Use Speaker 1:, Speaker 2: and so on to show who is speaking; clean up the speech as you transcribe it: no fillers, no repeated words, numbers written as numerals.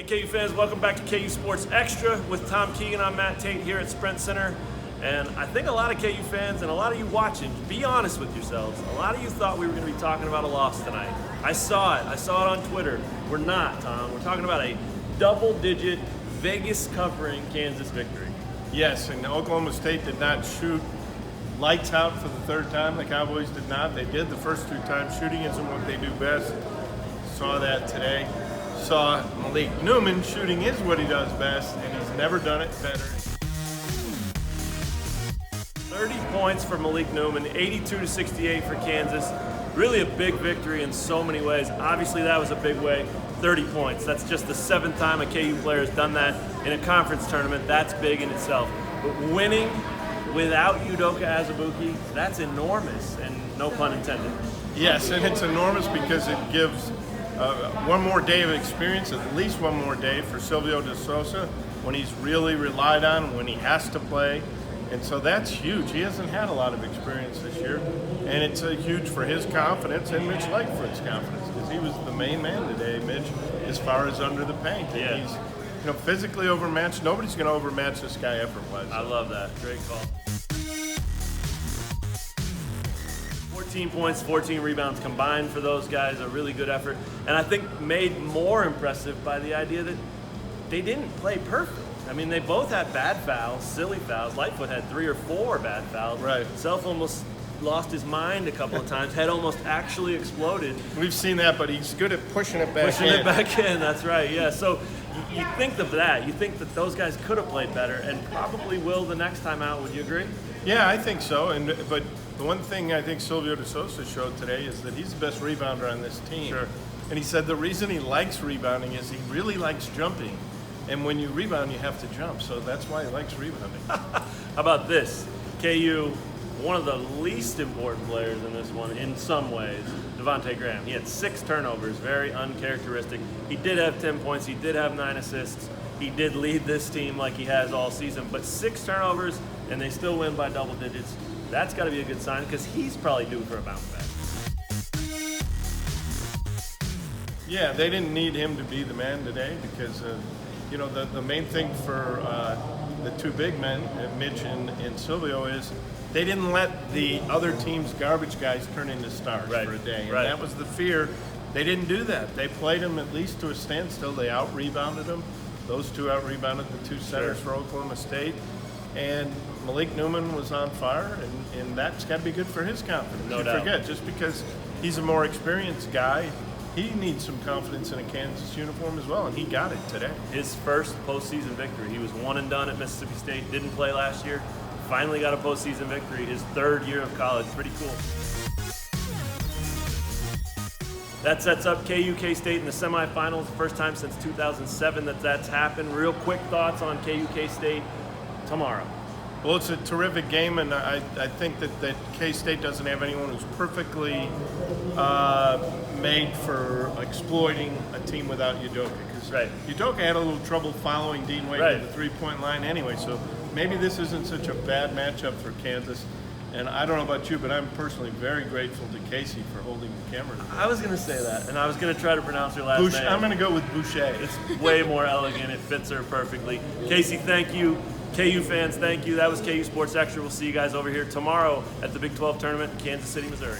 Speaker 1: Hey KU fans, welcome back to KU Sports Extra with Tom Keegan. I'm Matt Tate here at Sprint Center. And I think a lot of KU fans and a lot of you watching, be honest with yourselves, a lot of you thought we were going to be talking about a loss tonight. I saw it on Twitter. We're not, Tom. We're talking about a double-digit Vegas covering Kansas victory.
Speaker 2: Yes, and Oklahoma State did not shoot lights out for the third time. The Cowboys did not. They did the first two times. Shooting isn't what they do best. Saw that today. Saw Malik Newman. Shooting is what he does best, and he's never done it better.
Speaker 1: 30 points for Malik Newman, 82-68 for Kansas. Really a big victory in so many ways. Obviously that was a big way. 30 points. That's just the 7th time a KU player has done that in a conference tournament. That's big in itself. But winning without Udoka Azubuike, that's enormous, and no pun intended.
Speaker 2: Yes, and it's enormous because it gives one more day of experience, at least one more day for Silvio De Sousa when he's really relied on, when he has to play. And so that's huge. He hasn't had a lot of experience this year, and it's huge for his confidence and Mitch Lightfoot's confidence because he was the main man today, Mitch, as far as under the paint. And
Speaker 1: yeah.
Speaker 2: He's physically overmatched. Nobody's going to overmatch this guy effort-wise.
Speaker 1: I love that. Great call. 14 points, 14 rebounds combined for those guys, a really good effort. And I think made more impressive by the idea that they didn't play perfect. I mean, they both had bad fouls, silly fouls. Lightfoot had 3 or 4 bad fouls.
Speaker 2: Right.
Speaker 1: Self almost lost his mind a couple of times. Head almost actually exploded.
Speaker 2: We've seen that, but he's good at pushing it back in.
Speaker 1: Pushing it back in, that's right, yeah. So you think of that. You think that those guys could have played better and probably will the next time out. Would you agree?
Speaker 2: Yeah, I think so. But the one thing I think Silvio De Sousa showed today is that he's the best rebounder on this team.
Speaker 1: Sure.
Speaker 2: And he said the reason he likes rebounding is he really likes jumping. And when you rebound, you have to jump. So that's why he likes rebounding.
Speaker 1: How about this? KU, one of the least important players in this one in some ways, Devontae Graham. He had 6 turnovers, very uncharacteristic. He did have 10 points. He did have 9 assists. He did lead this team like he has all season. But 6 turnovers, and they still win by double digits. That's got to be a good sign because he's probably due for a bounce back.
Speaker 2: Yeah, they didn't need him to be the man today because, the main thing for the 2 big men, Mitch and Silvio, is they didn't let the other team's garbage guys turn into stars for a day. And that was the fear. They didn't do that. They played them at least to a standstill. They out-rebounded them. Those 2 out-rebounded the 2 centers for Oklahoma State. And Malik Newman was on fire, and that's got to be good for his confidence.
Speaker 1: No doubt.
Speaker 2: Forget, just because he's a more experienced guy, he needs some confidence in a Kansas uniform as well, and he got it today.
Speaker 1: His first postseason victory. He was 1 and done at Mississippi State, didn't play last year, finally got a postseason victory, his 3rd year of college. Pretty cool. That sets up KU K-State in the semifinals, the first time since 2007 that's happened. Real quick thoughts on KU K-State tomorrow.
Speaker 2: Well, it's a terrific game, and I think that K-State doesn't have anyone who's perfectly made for exploiting a team without Udoka. Because Udoka had a little trouble following Dean Wade to the 3-point line anyway, so maybe this isn't such a bad matchup for Kansas. And I don't know about you, but I'm personally very grateful to Casey for holding the camera today.
Speaker 1: I was going to say that, and I was going to try to pronounce your last name.
Speaker 2: I'm going to go with Boucher.
Speaker 1: It's way more elegant. It fits her perfectly. Casey, thank you. KU fans, thank you. That was KU Sports Extra. We'll see you guys over here tomorrow at the Big 12 tournament in Kansas City, Missouri.